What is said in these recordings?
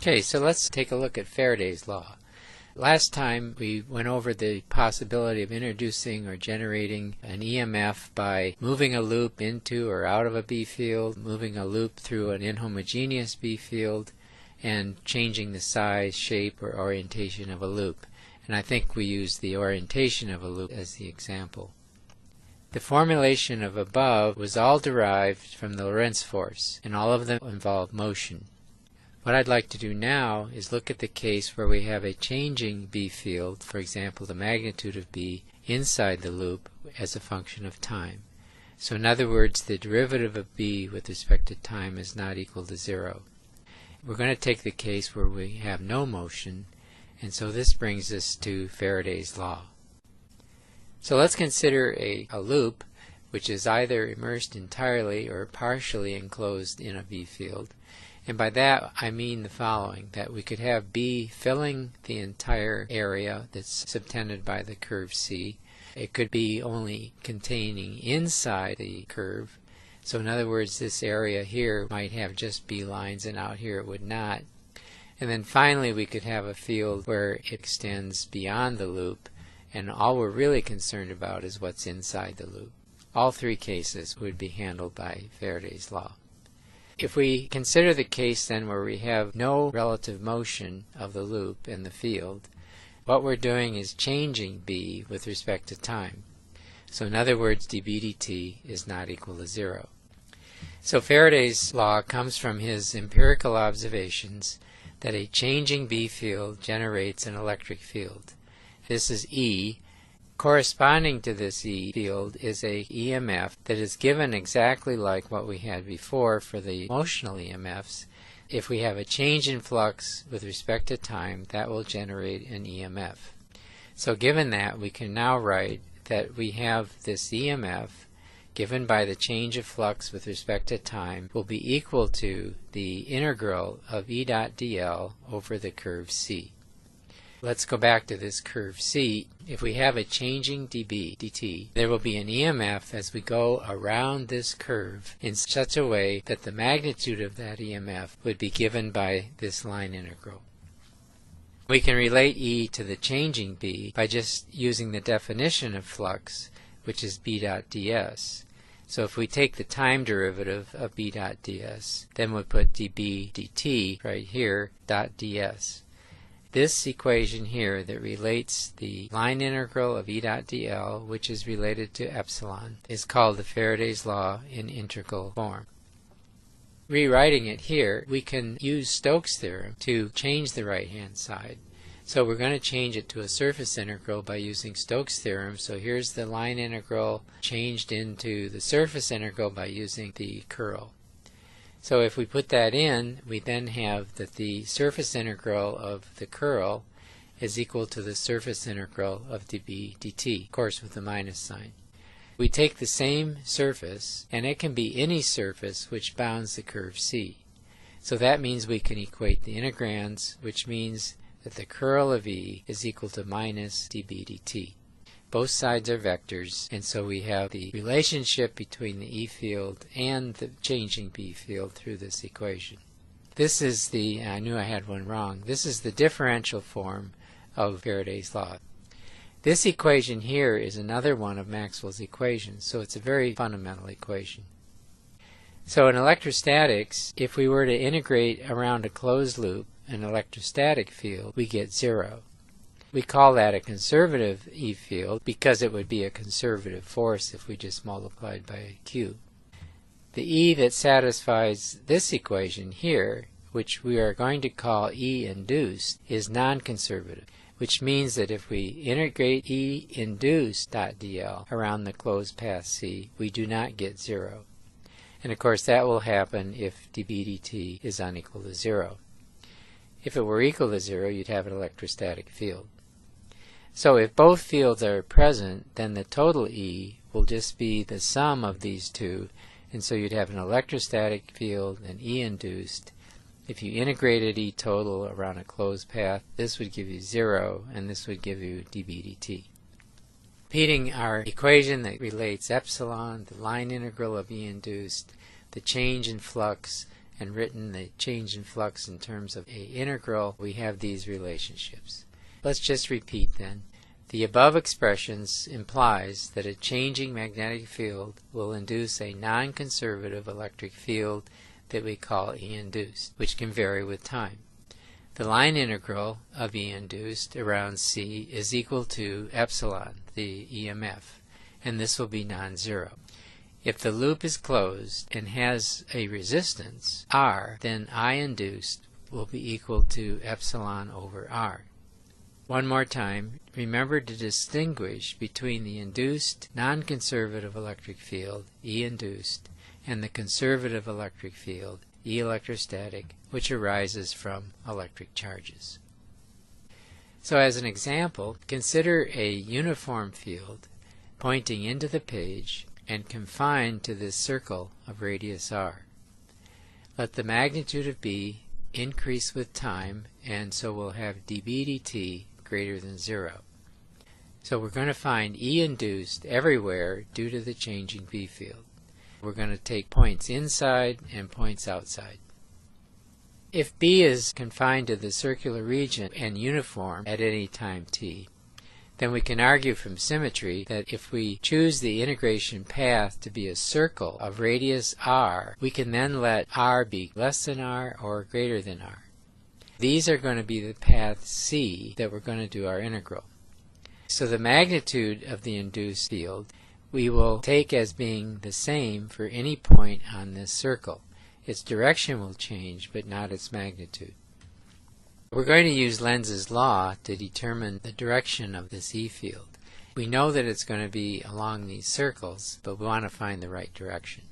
Okay, so let's take a look at Faraday's law. Last time we went over the possibility of introducing or generating an EMF by moving a loop into or out of a B field, moving a loop through an inhomogeneous B field, and changing the size, shape, or orientation of a loop. And I think we used the orientation of a loop as the example. The formulation of above was all derived from the Lenz force, and all of them involve motion. What I'd like to do now is look at the case where we have a changing B field, for example the magnitude of B, inside the loop as a function of time. So in other words, the derivative of B with respect to time is not equal to 0. We're going to take the case where we have no motion, and so this brings us to Faraday's law. So let's consider a loop which is either immersed entirely or partially enclosed in a B field. And by that I mean the following, that we could have B filling the entire area that's subtended by the curve C. It could be only containing inside the curve. So in other words, this area here might have just B lines and out here it would not. And then finally we could have a field where it extends beyond the loop, and all we're really concerned about is what's inside the loop. All three cases would be handled by Faraday's law. If we consider the case then where we have no relative motion of the loop in the field, what we're doing is changing B with respect to time. So in other words, dB dt is not equal to 0. So Faraday's law comes from his empirical observations that a changing B field generates an electric field. This is E. Corresponding to this E field is a EMF that is given exactly like what we had before for the motional EMFs. If we have a change in flux with respect to time, that will generate an EMF. So given that, we can now write that we have this EMF given by the change of flux with respect to time will be equal to the integral of E dot dl over the curve C. Let's go back to this curve C. If we have a changing dB dt, there will be an EMF as we go around this curve in such a way that the magnitude of that EMF would be given by this line integral. We can relate E to the changing B by just using the definition of flux, which is B dot ds. So if we take the time derivative of B dot ds, then we put dB dt right here, dot ds. This equation here that relates the line integral of E dot dl, which is related to epsilon, is called the Faraday's law in integral form. Rewriting it here, we can use Stokes' theorem to change the right-hand side. So we're going to change it to a surface integral by using Stokes' theorem. So here's the line integral changed into the surface integral by using the curl. So if we put that in, we then have that the surface integral of the curl is equal to the surface integral of dB dt, of course with the minus sign. We take the same surface, and it can be any surface which bounds the curve C. So that means we can equate the integrands, which means that the curl of E is equal to minus dB dt. Both sides are vectors, and so we have the relationship between the E field and the changing B field through this equation. This is the, I knew I had one wrong, this is the differential form of Faraday's law. This equation here is another one of Maxwell's equations, so it's a very fundamental equation. So in electrostatics, if we were to integrate around a closed loop, an electrostatic field, we get 0. We call that a conservative E field because it would be a conservative force if we just multiplied by Q. The E that satisfies this equation here, which we are going to call E induced, is non-conservative, which means that if we integrate E induced dl around the closed path C, we do not get 0. And of course that will happen if dB dt is unequal to 0. If it were equal to 0, you'd have an electrostatic field. So if both fields are present, then the total E will just be the sum of these two, and so you'd have an electrostatic field and E induced. If you integrated E total around a closed path, this would give you 0, and this would give you dB dt. Repeating our equation that relates epsilon, the line integral of E induced, the change in flux, and written the change in flux in terms of an integral, we have these relationships. Let's just repeat then. The above expressions implies that a changing magnetic field will induce a non-conservative electric field that we call E induced, which can vary with time. The line integral of E induced around C is equal to epsilon, the EMF, and this will be non-zero. If the loop is closed and has a resistance, R, then I induced will be equal to epsilon over R. One more time, remember to distinguish between the induced non-conservative electric field, E induced, and the conservative electric field, E electrostatic, which arises from electric charges. So as an example, consider a uniform field pointing into the page and confined to this circle of radius r. Let the magnitude of B increase with time, and so we'll have dB dt greater than 0. So we're going to find E induced everywhere due to the changing B field. We're going to take points inside and points outside. If B is confined to the circular region and uniform at any time t, then we can argue from symmetry that if we choose the integration path to be a circle of radius r, we can then let r be less than r or greater than r. These are going to be the path C that we're going to do our integral. So the magnitude of the induced field we will take as being the same for any point on this circle. Its direction will change, but not its magnitude. We're going to use Lenz's law to determine the direction of this E field. We know that it's going to be along these circles, but we want to find the right direction.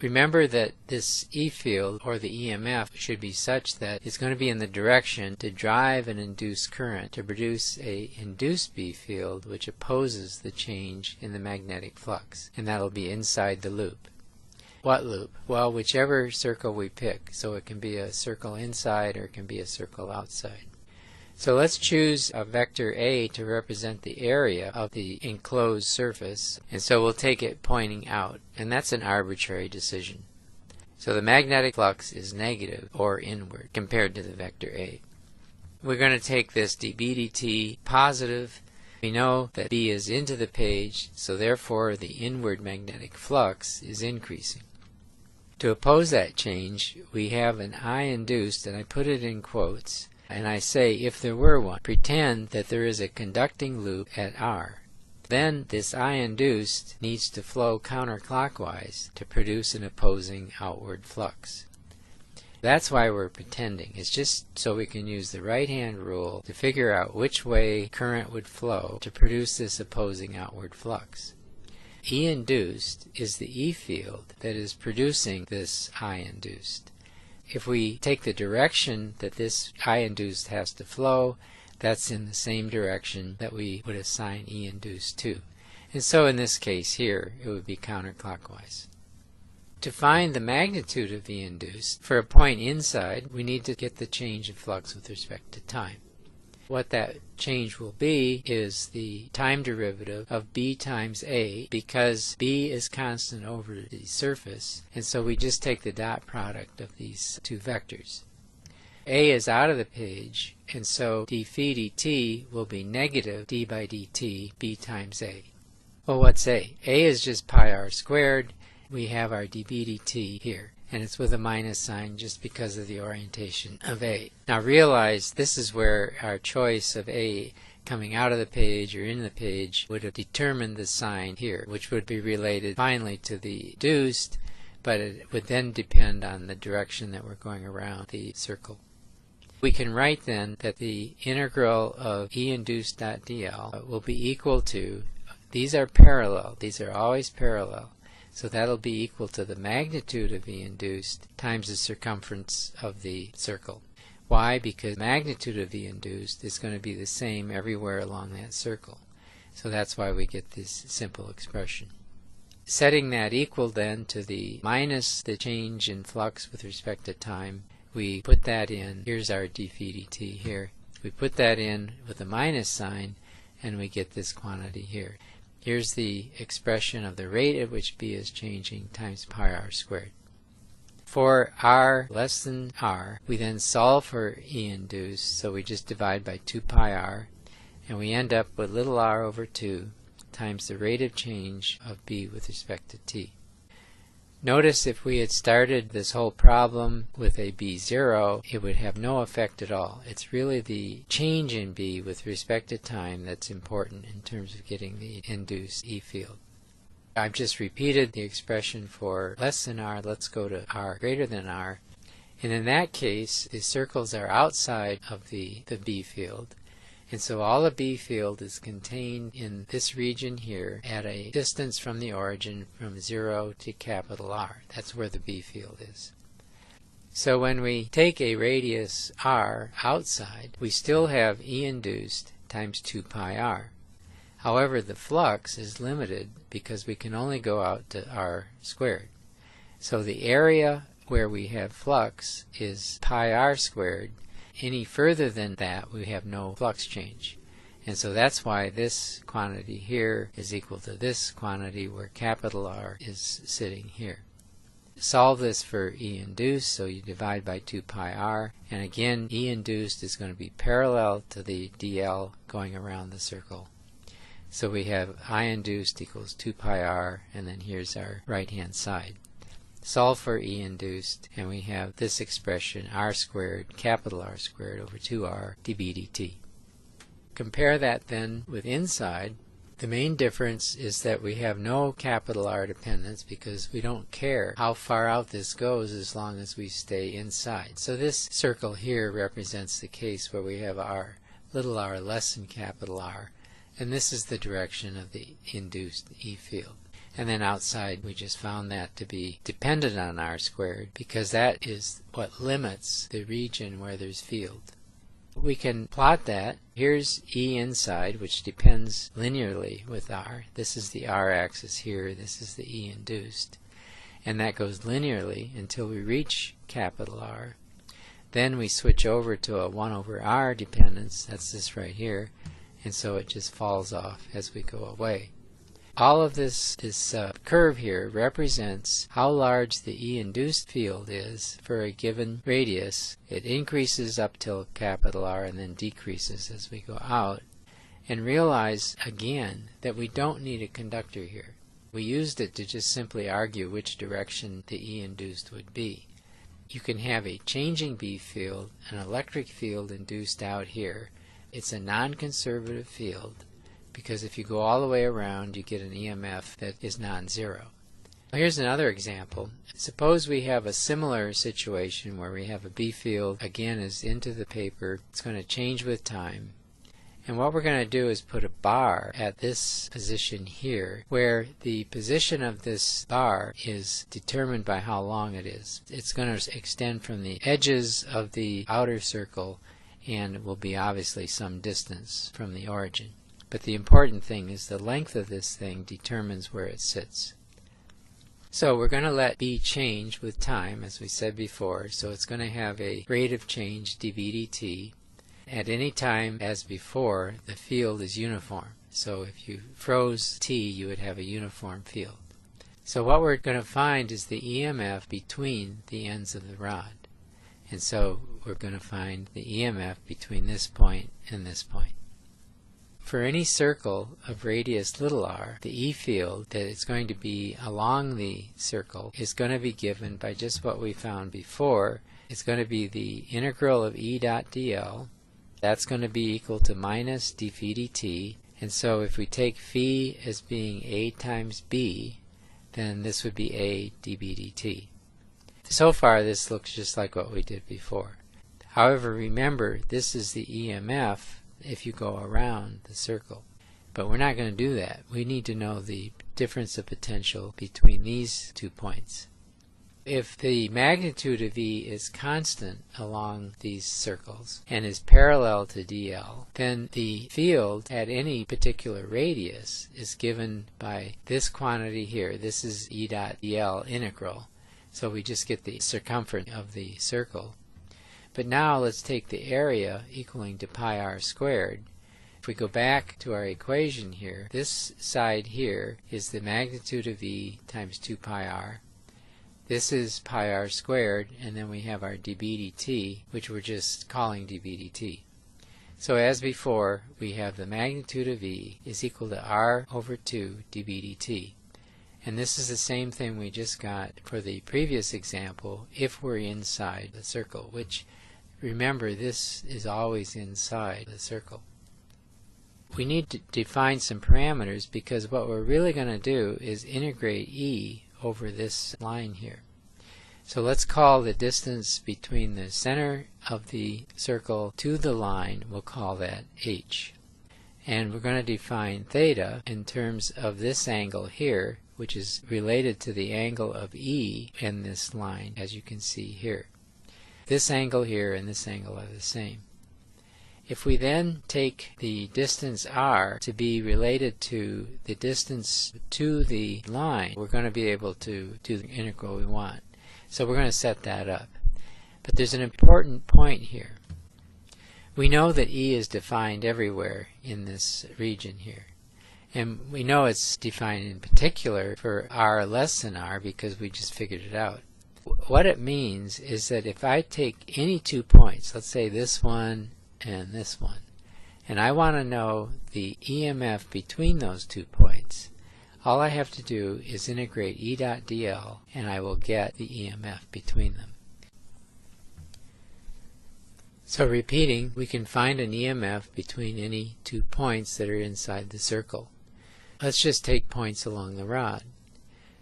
Remember that this E field, or the EMF, should be such that it's going to be in the direction to drive an induced current to produce a induced B field which opposes the change in the magnetic flux, and that'll be inside the loop. What loop? Well, whichever circle we pick, so it can be a circle inside or it can be a circle outside. So let's choose a vector A to represent the area of the enclosed surface, and so we'll take it pointing out, and that's an arbitrary decision. So the magnetic flux is negative or inward compared to the vector A. We're going to take this dB dt positive. We know that B is into the page, so therefore the inward magnetic flux is increasing. To oppose that change, we have an I induced, and I put it in quotes, and I say if there were one, pretend that there is a conducting loop at R. Then this I induced needs to flow counterclockwise to produce an opposing outward flux. That's why we're pretending. It's just so we can use the right-hand rule to figure out which way current would flow to produce this opposing outward flux. E induced is the E field that is producing this I induced. If we take the direction that this I induced has to flow, that's in the same direction that we would assign E induced to. And so in this case here, it would be counterclockwise. To find the magnitude of E induced, for a point inside, we need to get the change in flux with respect to time. What that change will be is the time derivative of B times A, because B is constant over the surface, and so we just take the dot product of these two vectors. A is out of the page, and so d phi dt will be negative d by dt B times A. Well, what's A? A is just pi r squared. We have our dB dt here, and it's with a minus sign just because of the orientation of A. Now realize this is where our choice of A coming out of the page or in the page would have determined the sign here, which would be related finally to the induced, but it would then depend on the direction that we're going around the circle. We can write then that the integral of E induced dot dl will be equal to, these are parallel, these are always parallel, so that'll be equal to the magnitude of E induced times the circumference of the circle. Why? Because the magnitude of E induced is going to be the same everywhere along that circle. So that's why we get this simple expression. Setting that equal then to the minus the change in flux with respect to time, we put that in. Here's our d phi dt here. We put that in with a minus sign, and we get this quantity here. Here's the expression of the rate at which B is changing times pi r squared. For r less than r, we then solve for E induced, so we just divide by 2 pi r, and we end up with little r over 2 times the rate of change of B with respect to t. Notice if we had started this whole problem with a B0, it would have no effect at all. It's really the change in B with respect to time that's important in terms of getting the induced E field. I've just repeated the expression for less than r. Let's go to r greater than r. And in that case, the circles are outside of the B field. And so all the B field is contained in this region here at a distance from the origin from 0 to capital R. That's where the B field is. So when we take a radius r outside, we still have E induced times 2 pi r. However, the flux is limited because we can only go out to r squared. So the area where we have flux is pi r squared. Any further than that, we have no flux change. And so that's why this quantity here is equal to this quantity where capital R is sitting here. Solve this for E induced, so you divide by 2 pi r, and again E induced is going to be parallel to the dl going around the circle. So we have I induced equals 2 pi r, and then here's our right hand side. Solve for E induced, and we have this expression r squared, capital R squared over 2r dB dt. Compare that then with inside. The main difference is that we have no capital R dependence because we don't care how far out this goes as long as we stay inside. So this circle here represents the case where we have r, little r less than capital R, and this is the direction of the induced E field. And then outside we just found that to be dependent on r squared because that is what limits the region where there's field. We can plot that. Here's E inside, which depends linearly with r. This is the r axis here, this is the E induced. And that goes linearly until we reach capital R. Then we switch over to a 1 over r dependence, that's this right here, and so it just falls off as we go away. All of this curve here represents how large the E induced field is for a given radius. It increases up till capital R and then decreases as we go out. And realize again that we don't need a conductor here. We used it to just simply argue which direction the E induced would be. You can have a changing B field, an electric field induced out here. It's a non-conservative field, because if you go all the way around you get an EMF that is non-zero. Here's another example. Suppose we have a similar situation where we have a B field, again is into the paper, it's going to change with time, and what we're going to do is put a bar at this position here where the position of this bar is determined by how long it is. It's going to extend from the edges of the outer circle and it will be obviously some distance from the origin. But the important thing is the length of this thing determines where it sits. So we're going to let B change with time, as we said before, so it's going to have a rate of change dB dt. At any time, as before, the field is uniform. So if you froze t, you would have a uniform field. So what we're going to find is the EMF between the ends of the rod. And so we're going to find the EMF between this point and this point. For any circle of radius little r, the E field that is going to be along the circle is going to be given by just what we found before. It's going to be the integral of E dot dl. That's going to be equal to minus d phi dt. And so if we take phi as being A times B, then this would be A dB dt. So far this looks just like what we did before. However, remember this is the EMF if you go around the circle. But we're not going to do that. We need to know the difference of potential between these 2 points. If the magnitude of E is constant along these circles and is parallel to dl, then the field at any particular radius is given by this quantity here. This is E dot dl integral. So we just get the circumference of the circle. But now let's take the area equaling to pi r squared. If we go back to our equation here, this side here is the magnitude of E times 2 pi r. This is pi r squared, and then we have our dB dt, which we're just calling dB dt. So as before, we have the magnitude of E is equal to r over 2 dB dt. And this is the same thing we just got for the previous example if we're inside the circle, which, remember, this is always inside the circle. We need to define some parameters because what we're really going to do is integrate E over this line here. So let's call the distance between the center of the circle to the line, we'll call that h. And we're going to define theta in terms of this angle here, which is related to the angle of E in this line, as you can see here. This angle here and this angle are the same. If we then take the distance r to be related to the distance to the line, we're going to be able to do the integral we want. So we're going to set that up. But there's an important point here. We know that E is defined everywhere in this region here. And we know it's defined in particular for r less than r because we just figured it out. What it means is that if I take any 2 points, let's say this one and this one, and I want to know the EMF between those 2 points, all I have to do is integrate E dot dl and I will get the EMF between them. So repeating, we can find an EMF between any 2 points that are inside the circle. Let's just take points along the rod.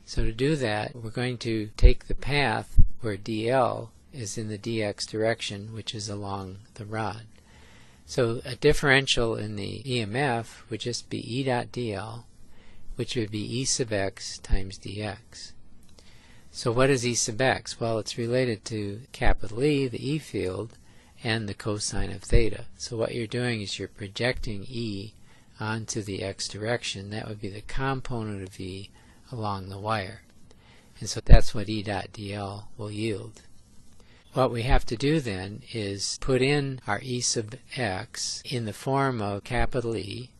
So to do that, we're going to take the path where dl is in the dx direction, which is along the rod. So a differential in the EMF would just be E dot dl, which would be E sub x times dx. So what is E sub x? Well, it's related to capital E, the E field, and the cosine of theta. So what you're doing is you're projecting E onto the x direction. That would be the component of E along the wire. And so that's what E dot dl will yield. What we have to do then is put in our E sub x in the form of capital E,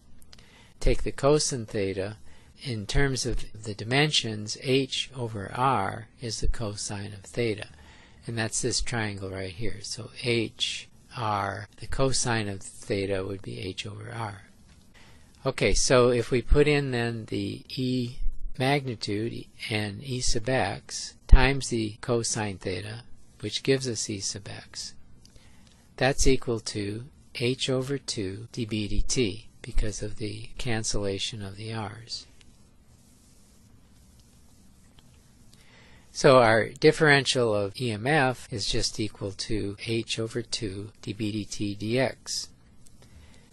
take the cosine theta. In terms of the dimensions, h over r is the cosine of theta. And that's this triangle right here. So h, r, the cosine of theta would be h over r. Okay, so if we put in then the E magnitude and E sub x times the cosine theta, which gives us E sub x, that's equal to h over 2 dB dt because of the cancellation of the r's. So our differential of EMF is just equal to h over 2 dB dt dx.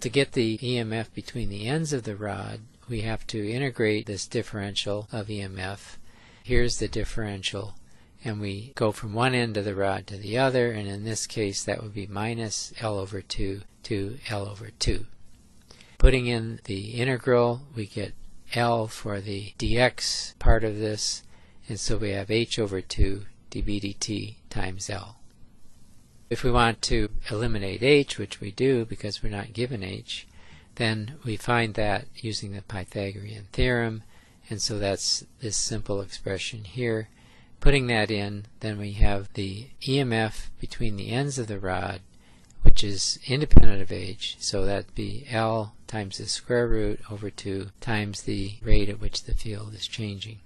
To get the EMF between the ends of the rod, we have to integrate this differential of EMF. Here's the differential, and we go from one end of the rod to the other, and in this case that would be minus L over 2 to L over 2. Putting in the integral, we get L for the dx part of this, and so we have h over 2 dB dt times L. If we want to eliminate h, which we do because we're not given h, then we find that using the Pythagorean theorem, and so that's this simple expression here. Putting that in, then we have the EMF between the ends of the rod, which is independent of h, so that'd be L times the square root over 2 times the rate at which the field is changing.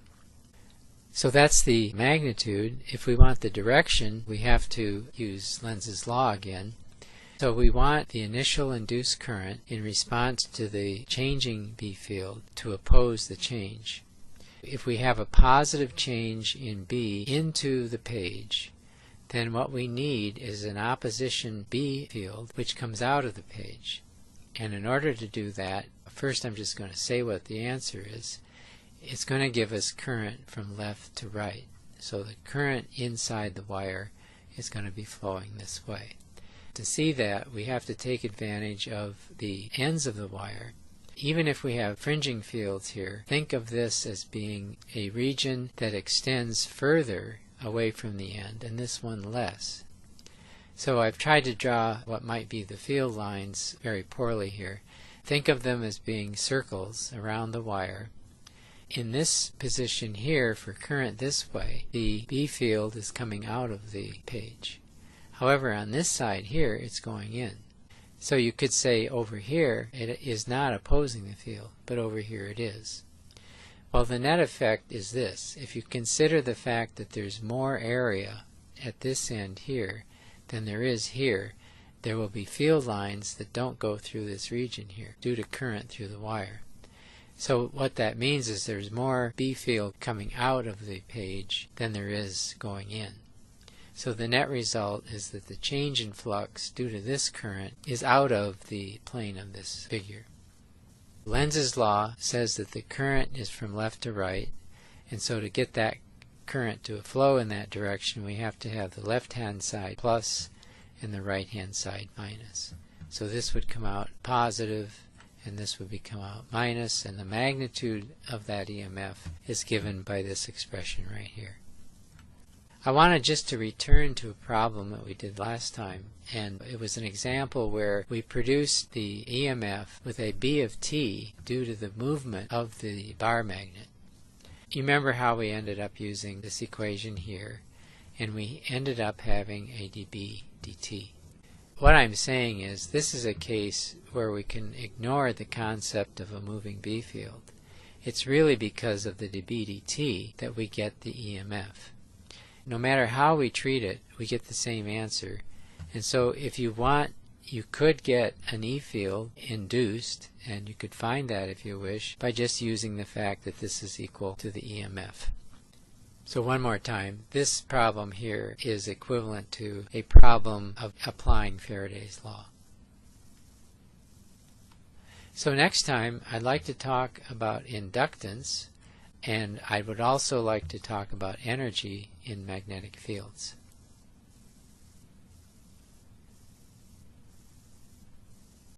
So that's the magnitude. If we want the direction, we have to use Lenz's law again. So we want the initial induced current in response to the changing B field to oppose the change. If we have a positive change in B into the page, then what we need is an opposition B field which comes out of the page. And in order to do that, first I'm just going to say what the answer is. It's going to give us current from left to right. So the current inside the wire is going to be flowing this way. To see that, we have to take advantage of the ends of the wire. Even if we have fringing fields here, think of this as being a region that extends further away from the end, and this one less. So I've tried to draw what might be the field lines very poorly here. Think of them as being circles around the wire. in this position here for current this way, the B field is coming out of the page. However, on this side here, it's going in. So you could say over here it is not opposing the field, but over here it is. Well, the net effect is this. If you consider the fact that there's more area at this end here than there is here, there will be field lines that don't go through this region here due to current through the wire. So what that means is there's more B field coming out of the page than there is going in. So the net result is that the change in flux due to this current is out of the plane of this figure. Lenz's law says that the current is from left to right, and so to get that current to flow in that direction, we have to have the left-hand side plus and the right-hand side minus. So this would come out positive, and this would come out minus, and the magnitude of that EMF is given by this expression right here. I wanted just to return to a problem that we did last time, and it was an example where we produced the EMF with a B of t due to the movement of the bar magnet. You remember how we ended up using this equation here, and we ended up having a dB dt. What I'm saying is this is a case where we can ignore the concept of a moving B field. It's really because of the dB dt that we get the EMF. No matter how we treat it, we get the same answer. And so if you want, you could get an E field induced, and you could find that if you wish, by just using the fact that this is equal to the EMF. So one more time, this problem here is equivalent to a problem of applying Faraday's law. So next time I'd like to talk about inductance, and I would also like to talk about energy in magnetic fields.